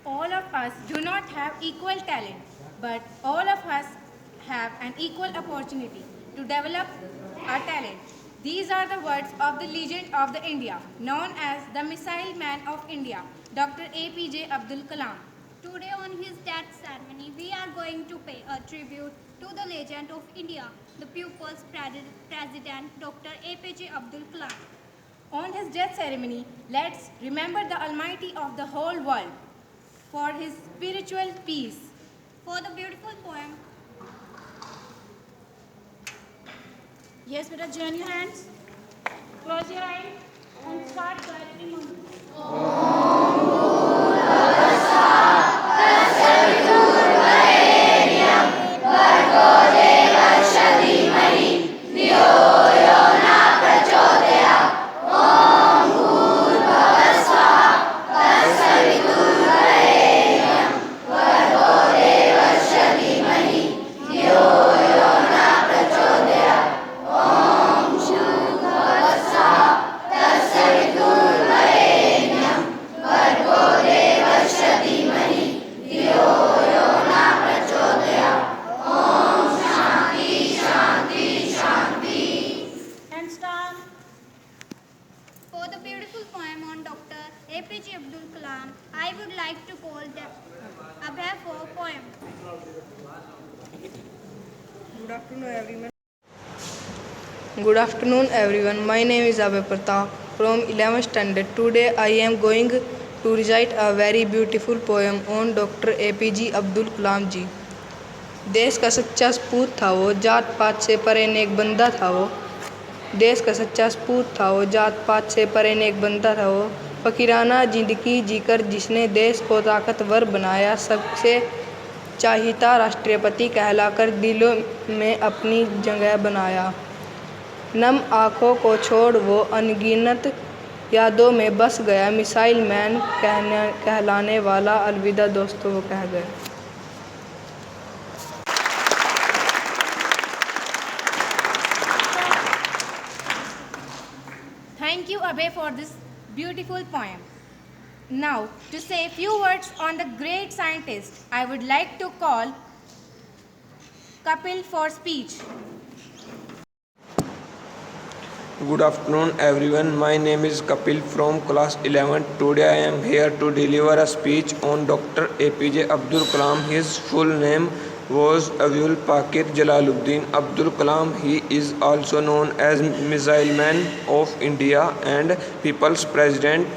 All of us do not have equal talent, but all of us have an equal opportunity to develop our talent. These are the words of the legend of the India, known as the Missile Man of India, Dr. APJ Abdul Kalam. Today on his death ceremony, we are going to pay a tribute to the legend of India, the People's President Dr. APJ Abdul Kalam. On his death ceremony, let's remember the Almighty of the whole world for his spiritual peace. For the beautiful poem, Yes, beta, join your hands. Close your eyes and start Gayatri Mantra. And start. for the beautiful poem on Dr. APJ Abdul Kalam, I would like to call the Abhay for poem. Good afternoon, everyone. My name is Abhay Pratap from 11th standard. Today, I am going to recite a very beautiful poem on Dr. APJ Abdul Kalam जी. देश का सच्चा सपूत था वो, जात पात से परे नेक बंदा था वो. देश का सच्चा सपूत था वो, जात पात से परे नेक बंदा था वो. फकीराना जिंदगी जीकर जिसने देश को ताकतवर बनाया, सबसे चाहिता राष्ट्रपति कहलाकर दिलों में अपनी जगह बनाया. नम आँखों को छोड़ वो अनगिनत यादों में बस गया, मिसाइल मैन कहलाने वाला अलविदा दोस्तों वो कह गया. Thank you, Abhay, for this beautiful poem. Now, to say a few words on the great scientist, I would like to call Kapil for speech. Good afternoon, everyone. My name is Kapil from class 11. Today I am here to deliver a speech on Dr. APJ Abdul Kalam. His full name was Abul Pakir Jalaluddin Abdul Kalam. He is also known as Missile Man of India and People's President.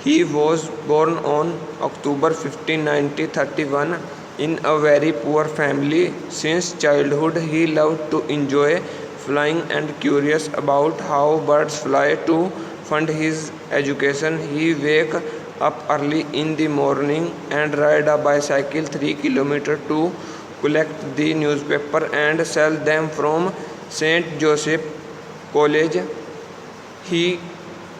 He was born on October 15, 1931 in a very poor family. Since childhood, he loved to enjoy flying and curious about how birds fly. To fund his education, he wake up early in the morning and ride a bicycle 3 kilometers to collect the newspaper and sell them from St. Joseph College. He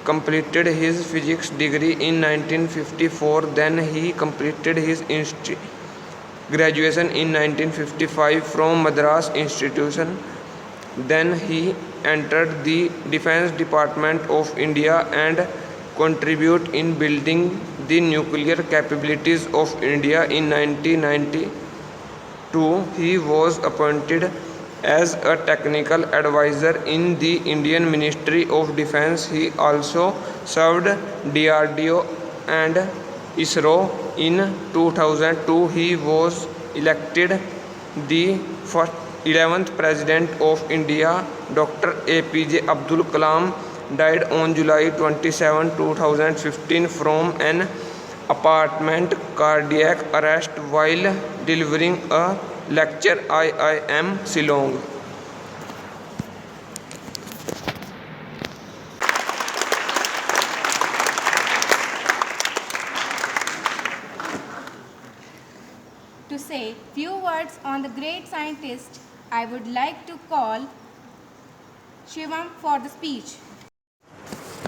completed his physics degree in 1954. Then he completed his graduation in 1955 from Madras Institution. Then he entered the Defense Department of India and contributed in building the nuclear capabilities of India. In 1992, he was appointed as a technical advisor in the Indian Ministry of Defense. He also served DRDO and ISRO. In 2002, he was elected the first 11th President of India. Dr. APJ Abdul Kalam died on July 27, 2015 from an apartment cardiac arrest while delivering a lecture IIM Shillong. To say few words on the great scientist, I would like to call Shivam for the speech.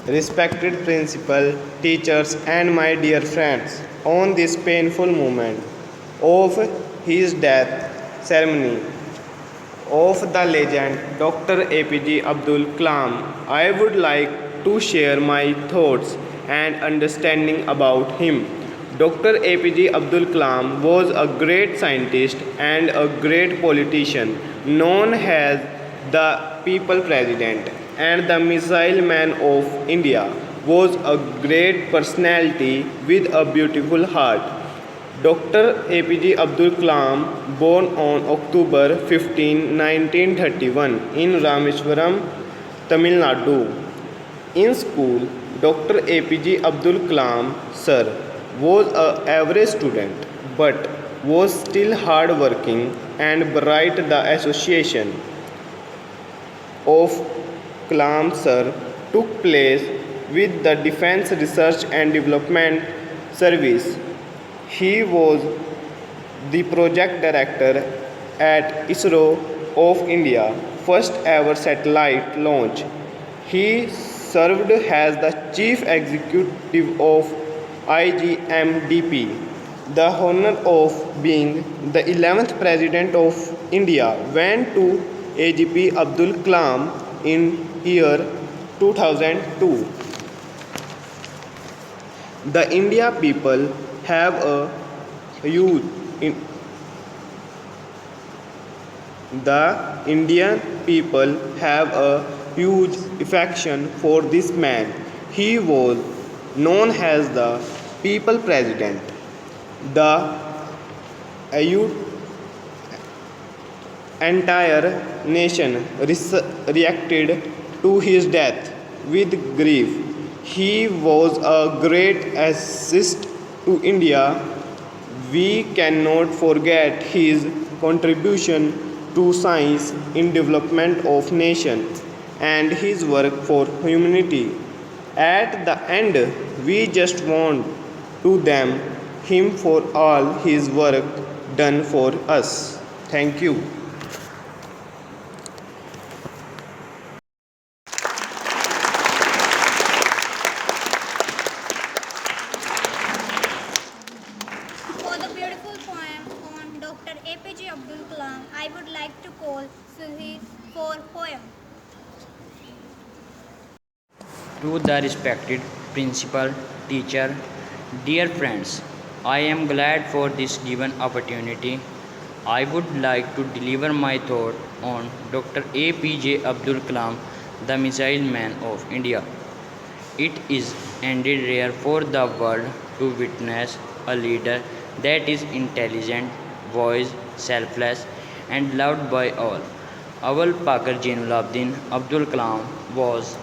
Respected principal, teachers, and my dear friends, on this painful moment of his death ceremony of the legend Dr. APJ Abdul Kalam, I would like to share my thoughts and understanding about him. Dr. APJ Abdul Kalam was a great scientist and a great politician, known as the People President and the Missile Man of India. Was a great personality with a beautiful heart. Dr. APJ Abdul Kalam, born on October 15, 1931 in Rameswaram, Tamil Nadu. In school, Dr. APJ Abdul Kalam, sir, was an average student but was still hard working and bright. The association of Kalam sir took place with the Defense Research and Development Service. He was the project director at ISRO of India, first ever satellite launch. He served as the chief executive of IGMDP. The honor of being the 11th president of India went to AGP Abdul Kalam in year 2002. The India people have a huge the Indian people have a huge affection for this man. He was known as the People President. The entire nation reacted to his death with grief. He was a great assist to India. We cannot forget his contribution to science in development of nation and his work for humanity. At the end, we just want to thank him for all his work done for us. Thank you. For the beautiful poem on Dr. APJ Abdul Kalam, I would like to call Suhi for poem. To the respected principal, teacher, dear friends, I am glad for this given opportunity. I would like to deliver my thought on Dr. APJ Abdul Kalam, the Missile Man of India. It is indeed rare for the world to witness a leader that is intelligent, wise, selfless, and loved by all. Awal Pakar Jainulabdin Abdul Kalam was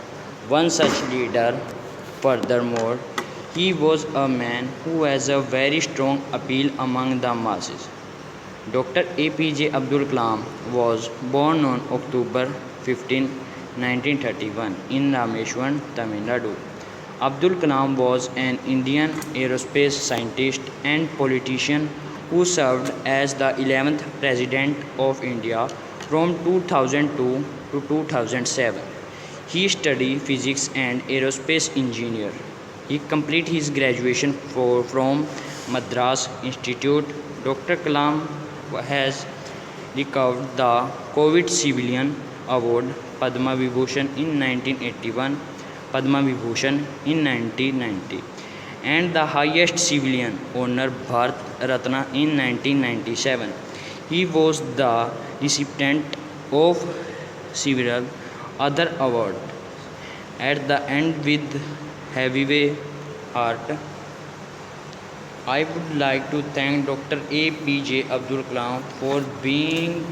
one such leader. Furthermore, he was a man who has a very strong appeal among the masses. Dr. APJ Abdul Kalam was born on October 15, 1931 in Rameswaram, Tamil Nadu. Abdul Kalam was an Indian aerospace scientist and politician who served as the 11th President of India from 2002 to 2007. He studied physics and aerospace engineer. He completed his graduation from Madras Institute. Dr. Kalam has received the COVID Civilian Award, Padma Vibhushan in 1981, Padma Vibhushan in 1990, and the highest civilian honor Bharat Ratna in 1997. He was the recipient of several other awards. At the end, with heavy heart, I would like to thank Dr. APJ Abdul Kalam for being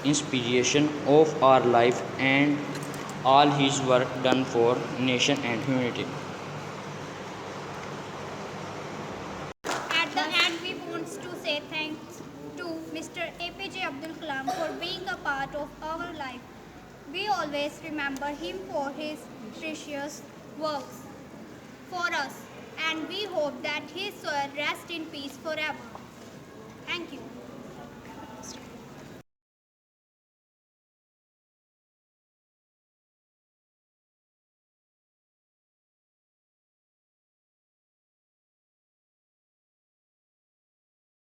inspiration of our life and all his work done for nation and humanity. At the end, we want to say thanks to Mr. APJ Abdul Kalam for being a part of our life. We always remember him for his precious works for us, and we hope that his soul rests in peace forever. Thank you.